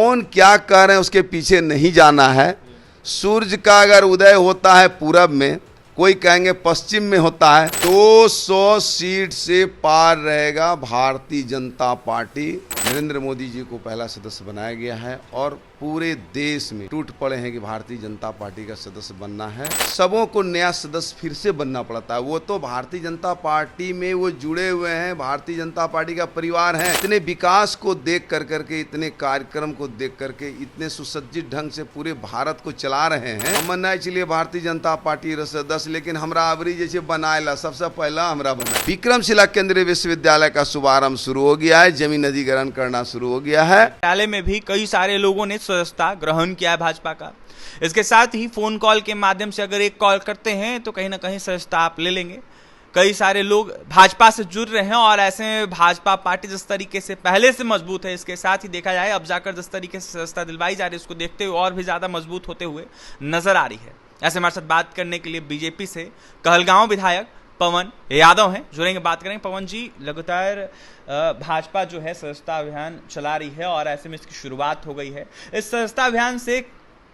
कौन क्या कह रहे हैं उसके पीछे नहीं जाना है। सूर्य का अगर उदय होता है पूरब में, कोई कहेंगे पश्चिम में होता है, 200 सीट से पार रहेगा भारतीय जनता पार्टी। नरेंद्र मोदी जी को पहला सदस्य बनाया गया है और पूरे देश में टूट पड़े हैं कि भारतीय जनता पार्टी का सदस्य बनना है। सबों को नया सदस्य फिर से बनना पड़ता है। वो तो भारतीय जनता पार्टी में वो जुड़े हुए हैं, भारतीय जनता पार्टी का परिवार है। इतने विकास को देख करके, इतने कार्यक्रम को देख करके, इतने सुसज्जित ढंग से पूरे भारत को चला रहे हैं। हम नहीं चलिए भारतीय जनता पार्टी सदस्य, लेकिन हमरा अबरी जैसे बनाएला सबसे पहला हमरा बना। विक्रमशिला केंद्रीय विश्वविद्यालय का शुभारंभ शुरू हो गया है, जमीन अधिग्रहण करना शुरू हो गया है। विद्यालय में भी कई सारे लोगों ने सदस्यता ग्रहण किया है भाजपा का। इसके साथ ही फोन कॉल के माध्यम से अगर एक कॉल करते हैं तो कहीं ना कहीं सदस्यता आप ले लेंगे। कई सारे लोग भाजपा से जुड़ रहे हैं और ऐसे में भाजपा पार्टी जिस तरीके से पहले से मजबूत है, इसके साथ ही देखा जाए अब जाकर जिस तरीके से सदस्यता दिलवाई जा रही है, उसको देखते हुए और भी ज्यादा मजबूत होते हुए नजर आ रही है। ऐसे हमारे साथ बात करने के लिए बीजेपी से कहलगांव विधायक पवन यादव हैं, जुड़ेंगे, बात करेंगे। पवन जी, लगातार भाजपा जो है सदस्यता अभियान चला रही है और ऐसे में इसकी शुरुआत हो गई है। इस सदस्यता अभियान से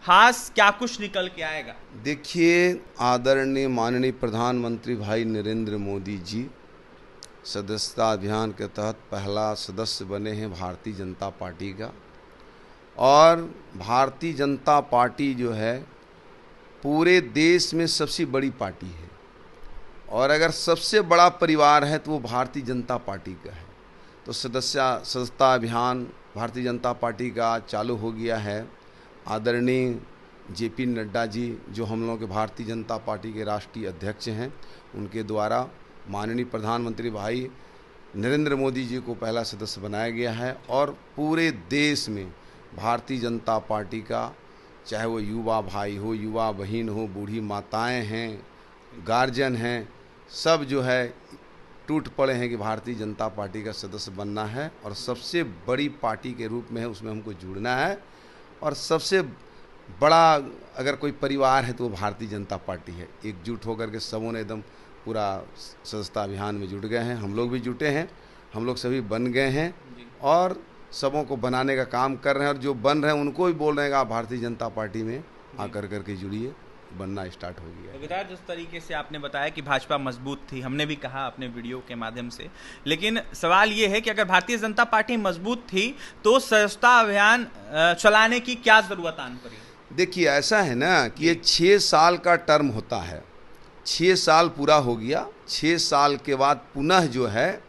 खास क्या कुछ निकल के आएगा? देखिए, आदरणीय माननीय प्रधानमंत्री भाई नरेंद्र मोदी जी सदस्यता अभियान के तहत पहला सदस्य बने हैं भारतीय जनता पार्टी का। और भारतीय जनता पार्टी जो है पूरे देश में सबसे बड़ी पार्टी है, और अगर सबसे बड़ा परिवार है तो वो भारतीय जनता पार्टी का है। तो सदस्यता अभियान भारतीय जनता पार्टी का चालू हो गया है। आदरणीय जेपी नड्डा जी, जो हम लोगों के भारतीय जनता पार्टी के राष्ट्रीय अध्यक्ष हैं, उनके द्वारा माननीय प्रधानमंत्री भाई नरेंद्र मोदी जी को पहला सदस्य बनाया गया है। और पूरे देश में भारतीय जनता पार्टी का, चाहे वो युवा भाई हो, युवा बहन हो, बूढ़ी माताएं हैं, गार्जियन हैं, सब जो है टूट पड़े हैं कि भारतीय जनता पार्टी का सदस्य बनना है और सबसे बड़ी पार्टी के रूप में है, उसमें हमको जुड़ना है। और सबसे बड़ा अगर कोई परिवार है तो वो भारतीय जनता पार्टी है। एकजुट होकर के सबों ने एकदम पूरा सदस्यता अभियान में जुट गए हैं। हम लोग भी जुटे हैं, हम लोग सभी बन गए हैं और सबों को बनाने का काम कर रहे हैं। और जो बन रहे हैं उनको भी बोल रहे हैं कि आप भारतीय जनता पार्टी में आकर करके जुड़िए, बनना स्टार्ट हो गया। लगातार जिस तरीके से आपने बताया कि भाजपा मजबूत थी, हमने भी कहा अपने वीडियो के माध्यम से, लेकिन सवाल ये है कि अगर भारतीय जनता पार्टी मजबूत थी तो सदस्यता अभियान चलाने की क्या जरूरत आन पड़ी? देखिए, ऐसा है ना कि ये 6 साल का टर्म होता है। 6 साल पूरा हो गया, 6 साल के बाद पुनः जो है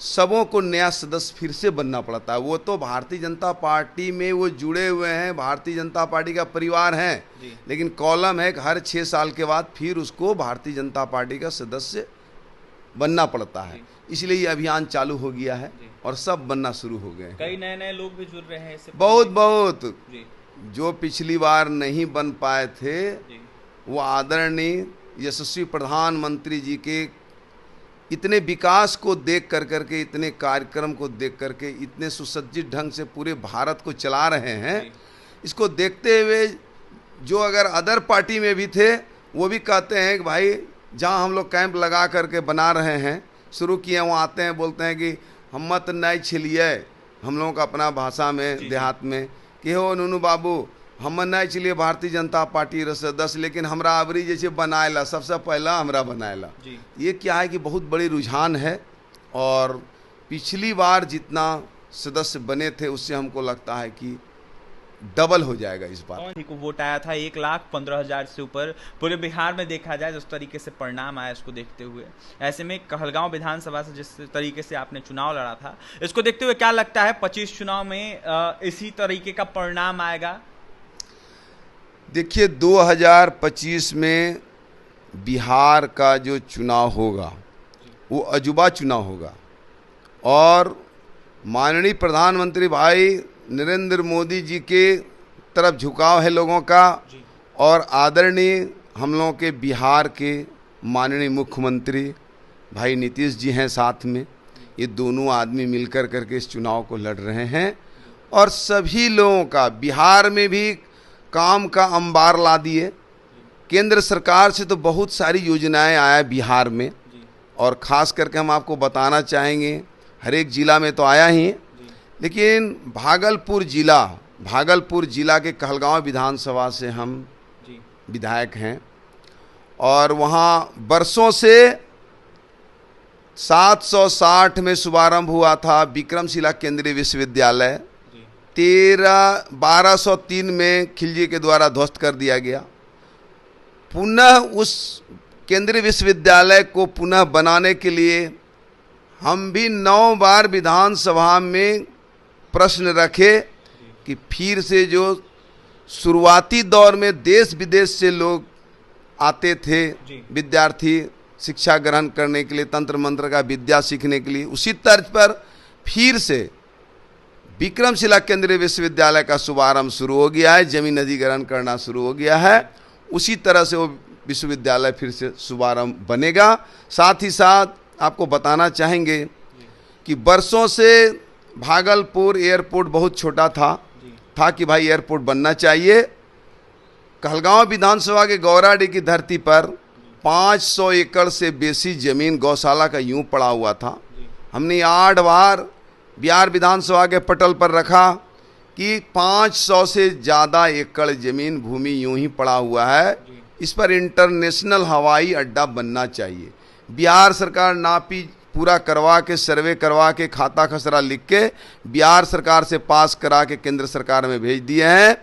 सबों को नया सदस्य फिर से बनना पड़ता है। वो तो भारतीय जनता पार्टी में वो जुड़े हुए हैं, भारतीय जनता पार्टी का परिवार है, लेकिन कॉलम है कि हर 6 साल के बाद फिर उसको भारतीय जनता पार्टी का सदस्य बनना पड़ता है। इसलिए ये अभियान चालू हो गया है और सब बनना शुरू हो गए। कई नए नए लोग भी जुड़ रहे हैं इससे। बहुत जो पिछली बार नहीं बन पाए थे, वो आदरणीय यशस्वी प्रधानमंत्री जी के इतने विकास को देख करके, इतने कार्यक्रम को देख करके, इतने सुसज्जित ढंग से पूरे भारत को चला रहे हैं। इसको देखते हुए जो अगर अदर पार्टी में भी थे वो भी कहते हैं कि भाई जहां हम लोग कैंप लगा करके बना रहे हैं, शुरू किए, वहाँ आते हैं, बोलते हैं कि हम मत नहीं छिलिए, हम लोगों का अपना भाषा में देहात में कि हो नूनू बाबू, हम नहीं चलिए भारतीय जनता पार्टी सदस्य, लेकिन हमरा अबरी जैसे बनाएला सबसे पहला हमरा बनाएला। ये क्या है कि बहुत बड़ी रुझान है। और पिछली बार जितना सदस्य बने थे उससे हमको लगता है कि डबल हो जाएगा इस बार। को वोट आया था 1,15,000 से ऊपर पूरे बिहार में। देखा जाए जिस तरीके से परिणाम आया इसको देखते हुए, ऐसे में कहलगांव विधानसभा से जिस तरीके से आपने चुनाव लड़ा था, इसको देखते हुए क्या लगता है 25 चुनाव में इसी तरीके का परिणाम आएगा? देखिए, 2025 में बिहार का जो चुनाव होगा वो अजूबा चुनाव होगा। और माननीय प्रधानमंत्री भाई नरेंद्र मोदी जी के तरफ झुकाव है लोगों का, और आदरणीय हम लोगों के बिहार के माननीय मुख्यमंत्री भाई नीतीश जी हैं साथ में। ये दोनों आदमी मिलकर करके इस चुनाव को लड़ रहे हैं। और सभी लोगों का बिहार में भी काम का अंबार ला दिए। केंद्र सरकार से तो बहुत सारी योजनाएं आया बिहार में, और ख़ास करके हम आपको बताना चाहेंगे, हर एक ज़िला में तो आया ही, लेकिन भागलपुर ज़िला भागलपुर जिला के कहलगांव विधानसभा से हम जी विधायक हैं और वहाँ वर्षों से 760 में शुभारंभ हुआ था विक्रमशिला केंद्रीय विश्वविद्यालय। 1203 में खिलजी के द्वारा ध्वस्त कर दिया गया। पुनः उस केंद्रीय विश्वविद्यालय को पुनः बनाने के लिए हम भी 9 बार विधानसभा में प्रश्न रखे कि फिर से जो शुरुआती दौर में देश विदेश से लोग आते थे विद्यार्थी शिक्षा ग्रहण करने के लिए, तंत्र मंत्र का विद्या सीखने के लिए, उसी तर्ज पर फिर से विक्रमशिला केंद्रीय विश्वविद्यालय का शुभारंभ शुरू हो गया है, जमीन अधिग्रहण करना शुरू हो गया है। उसी तरह से वो विश्वविद्यालय फिर से शुभारंभ बनेगा। साथ ही साथ आपको बताना चाहेंगे कि वर्षों से भागलपुर एयरपोर्ट बहुत छोटा था कि भाई एयरपोर्ट बनना चाहिए। कहलगांव विधानसभा के गौराडीह की धरती पर 500 एकड़ से बेसी जमीन गौशाला का यूं पड़ा हुआ था। हमने 8 बार बिहार विधानसभा के पटल पर रखा कि 500 से ज़्यादा एकड़ जमीन भूमि यूं ही पड़ा हुआ है, इस पर इंटरनेशनल हवाई अड्डा बनना चाहिए। बिहार सरकार नापी पूरा करवा के, सर्वे करवा के, खाता खसरा लिख के बिहार सरकार से पास करा के केंद्र सरकार में भेज दिए हैं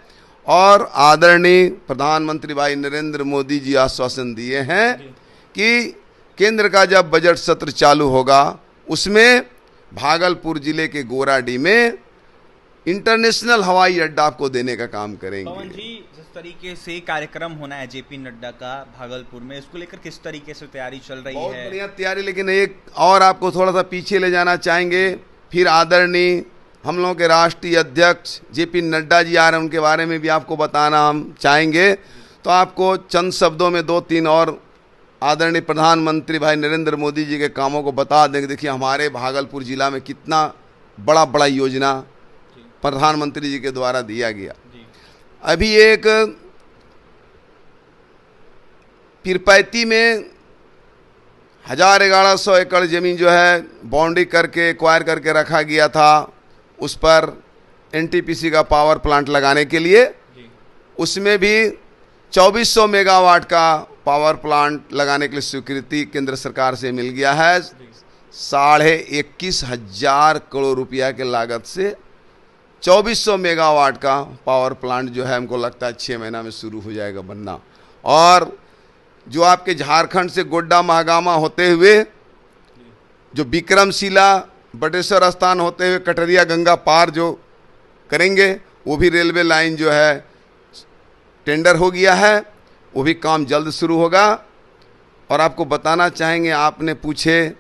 और आदरणीय प्रधानमंत्री भाई नरेंद्र मोदी जी आश्वासन दिए हैं कि केंद्र का जब बजट सत्र चालू होगा उसमें भागलपुर जिले के गोराडीह में इंटरनेशनल हवाई अड्डा आपको देने का काम करेंगे। पवन जी, जिस तरीके से कार्यक्रम होना है जेपी नड्डा का भागलपुर में, इसको लेकर किस तरीके से तैयारी चल रही है? बहुत बढ़िया तैयारी, लेकिन एक और आपको थोड़ा सा पीछे ले जाना चाहेंगे। फिर आदरणीय हम लोगों के राष्ट्रीय अध्यक्ष जेपी नड्डा जी आ रहे हैं, उनके बारे में भी आपको बताना हम चाहेंगे। तो आपको चंद शब्दों में 2-3 और आदरणीय प्रधानमंत्री भाई नरेंद्र मोदी जी के कामों को बता देंगे। देखिए हमारे भागलपुर जिला में कितना बड़ा योजना प्रधानमंत्री जी के द्वारा दिया गया। अभी एक पीरपैती में 1100 एकड़ जमीन जो है बाउंड्री करके एक्वायर करके रखा गया था, उस पर एनटीपीसी का पावर प्लांट लगाने के लिए। उसमें भी 2400 मेगावाट का पावर प्लांट लगाने के लिए स्वीकृति केंद्र सरकार से मिल गया है। 21,500 करोड़ रुपया के लागत से 2400 मेगावाट का पावर प्लांट जो है हमको लगता है 6 महीना में शुरू हो जाएगा बनना। और जो आपके झारखंड से गोड्डा महागामा होते हुए जो विक्रमशिला बटेश्वर स्थान होते हुए कटरिया गंगा पार जो करेंगे, वो भी रेलवे लाइन जो है टेंडर हो गया है, वो भी काम जल्द शुरू होगा। और आपको बताना चाहेंगे, आपने पूछे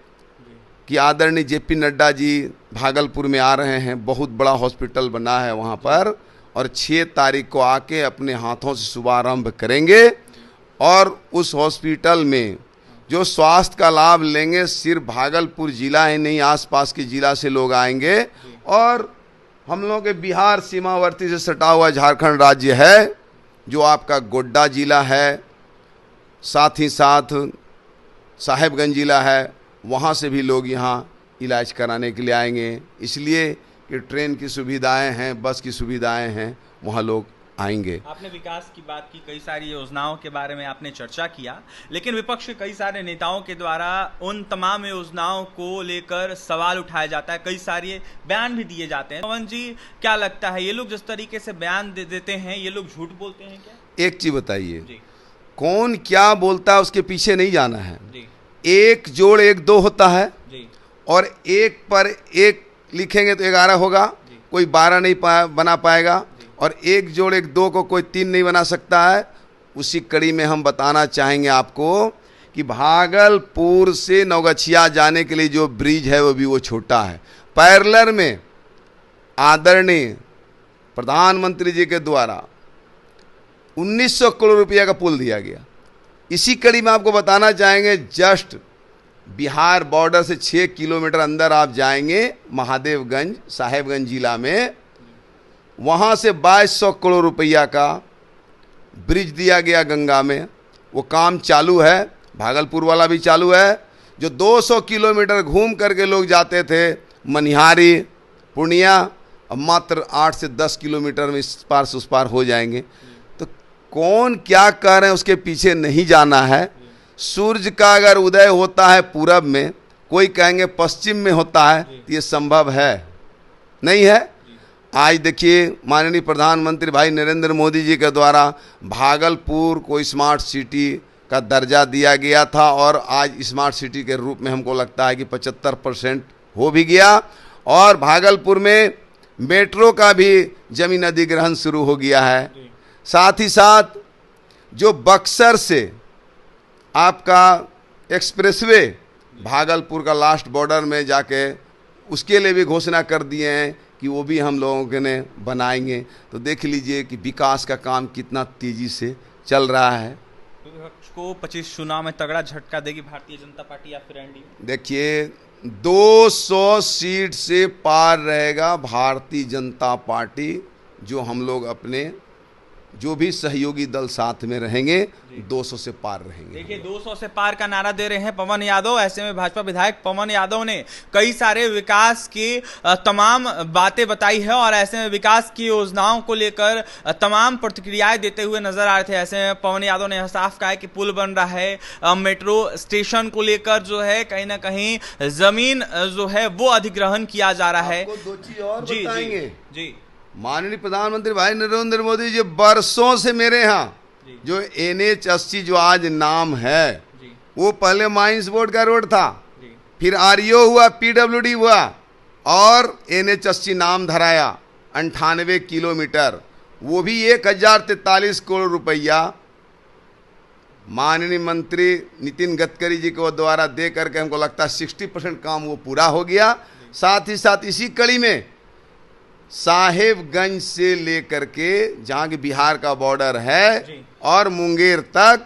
कि आदरणीय जेपी नड्डा जी भागलपुर में आ रहे हैं, बहुत बड़ा हॉस्पिटल बना है वहाँ पर, और 6 तारीख को आके अपने हाथों से शुभारंभ करेंगे। और उस हॉस्पिटल में जो स्वास्थ्य का लाभ लेंगे सिर्फ भागलपुर जिला ही नहीं, आसपास के जिला से लोग आएंगे। और हम लोगों के बिहार सीमावर्ती से सटा हुआ झारखंड राज्य है, जो आपका गोड्डा जिला है, साथ ही साथ साहेबगंज जिला है, वहाँ से भी लोग यहाँ इलाज कराने के लिए आएंगे। इसलिए कि ट्रेन की सुविधाएं हैं, बस की सुविधाएं हैं, वहाँ लोग आएंगे। आपने विकास की बात की, कई सारी योजनाओं के बारे में आपने चर्चा किया, लेकिन विपक्ष के कई सारे नेताओं के द्वारा उन तमाम योजनाओं को लेकर सवाल उठाया जाता है, कई सारे बयान भी दिए जाते हैं। पवन जी, क्या लगता है ये लोग जिस तरीके से बयान दे देते हैं, ये लोग झूठ बोलते हैं क्या? एक चीज बताइए, कौन क्या बोलता है उसके पीछे नहीं जाना है। 1 जोड़ 1 2 होता है, और 1 पर 1 लिखेंगे तो 11 होगा, कोई 12 नहीं बना पाएगा, और 1 जोड़ 1 2 को कोई 3 नहीं बना सकता है। उसी कड़ी में हम बताना चाहेंगे आपको कि भागलपुर से नवगछिया जाने के लिए जो ब्रिज है वो छोटा है। पैरेलल में आदरणीय प्रधानमंत्री जी के द्वारा 1900 करोड़ रुपया का पुल दिया गया। इसी कड़ी में आपको बताना चाहेंगे, जस्ट बिहार बॉर्डर से 6 किलोमीटर अंदर आप जाएंगे महादेवगंज साहेबगंज जिला में, वहाँ से 2200 करोड़ रुपया का ब्रिज दिया गया गंगा में। वो काम चालू है, भागलपुर वाला भी चालू है। जो 200 किलोमीटर घूम करके लोग जाते थे मनिहारी, पूर्णिया, अब मात्र 8 से 10 किलोमीटर में इस पार से उस पार हो जाएंगे। तो कौन क्या कर रहे हैं उसके पीछे नहीं जाना है। सूर्य का अगर उदय होता है पूरब में, कोई कहेंगे पश्चिम में होता है, तो ये संभव है नहीं है। आज देखिए माननीय प्रधानमंत्री भाई नरेंद्र मोदी जी के द्वारा भागलपुर को स्मार्ट सिटी का दर्जा दिया गया था और आज स्मार्ट सिटी के रूप में हमको लगता है कि 75% हो भी गया और भागलपुर में मेट्रो का भी जमीन अधिग्रहण शुरू हो गया है। साथ ही साथ जो बक्सर से आपका एक्सप्रेसवे भागलपुर का लास्ट बॉर्डर में जाके उसके लिए भी घोषणा कर दिए हैं कि वो भी हम लोगों के ने बनाएंगे। तो देख लीजिए कि विकास का काम कितना तेजी से चल रहा है। विपक्ष को 25 चुनाव में तगड़ा झटका देगी भारतीय जनता पार्टी या फिर एनडीए? देखिए 200 सीट से पार रहेगा भारतीय जनता पार्टी, जो हम लोग अपने जो भी सहयोगी दल साथ में रहेंगे 200 से पार रहेंगे। देखिए 200 से पार का नारा दे रहे हैं पवन यादव। ऐसे में भाजपा विधायक पवन यादव ने कई सारे विकास की तमाम बातें बताई है और ऐसे में विकास की योजनाओं को लेकर तमाम प्रतिक्रियाएं देते हुए नजर आ रहे थे। ऐसे में पवन यादव ने साफ कहा है कि पुल बन रहा है, मेट्रो स्टेशन को लेकर जो है कहीं ना कहीं जमीन जो है वो अधिग्रहण किया जा रहा है। दो चीज और बताएंगे जी। माननीय प्रधानमंत्री भाई नरेंद्र मोदी जी बरसों से मेरे यहाँ जो NH80 जो आज नाम है वो पहले माइंस बोर्ड का रोड था, फिर REO हुआ, PWD हुआ और NH80 नाम धराया 98 किलोमीटर, वो भी 1043 करोड़ रुपया माननीय मंत्री नितिन गडकरी जी को द्वारा दे करके हमको लगता है 60% काम वो पूरा हो गया। साथ ही साथ इसी कड़ी में साहेबगंज से लेकर के जहां की बिहार का बॉर्डर है और मुंगेर तक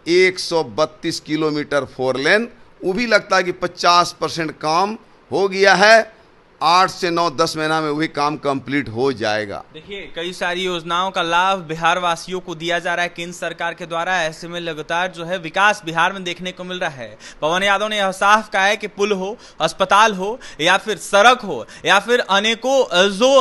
132 किलोमीटर 4 लेन, वो भी लगता है कि 50% काम हो गया है। 8 से 9-10 महीना में वही काम कंप्लीट हो जाएगा। देखिए कई सारी योजनाओं का लाभ बिहार वासियों को दिया जा रहा है केंद्र सरकार के द्वारा। ऐसे में लगातार जो है विकास बिहार में देखने को मिल रहा है। पवन यादव ने यह साफ कहा है कि पुल हो, अस्पताल हो या फिर सड़क हो या फिर अनेकों जो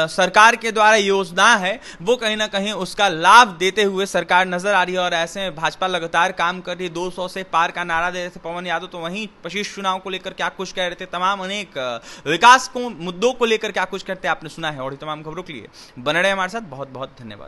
सरकार के द्वारा योजना है वो कहीं ना कहीं उसका लाभ देते हुए सरकार नजर आ रही है और ऐसे में भाजपा लगातार काम कर रही है। 200 से पार का नारा दे रहे थे पवन यादव, तो वहीं 25 चुनाव को लेकर क्या कुछ कह रहे थे, तमाम अनेक विकास को मुद्दों को लेकर क्या कुछ करते हैं आपने सुना है। और तमाम खबरों के लिए बने रहे हमारे साथ। बहुत बहुत धन्यवाद।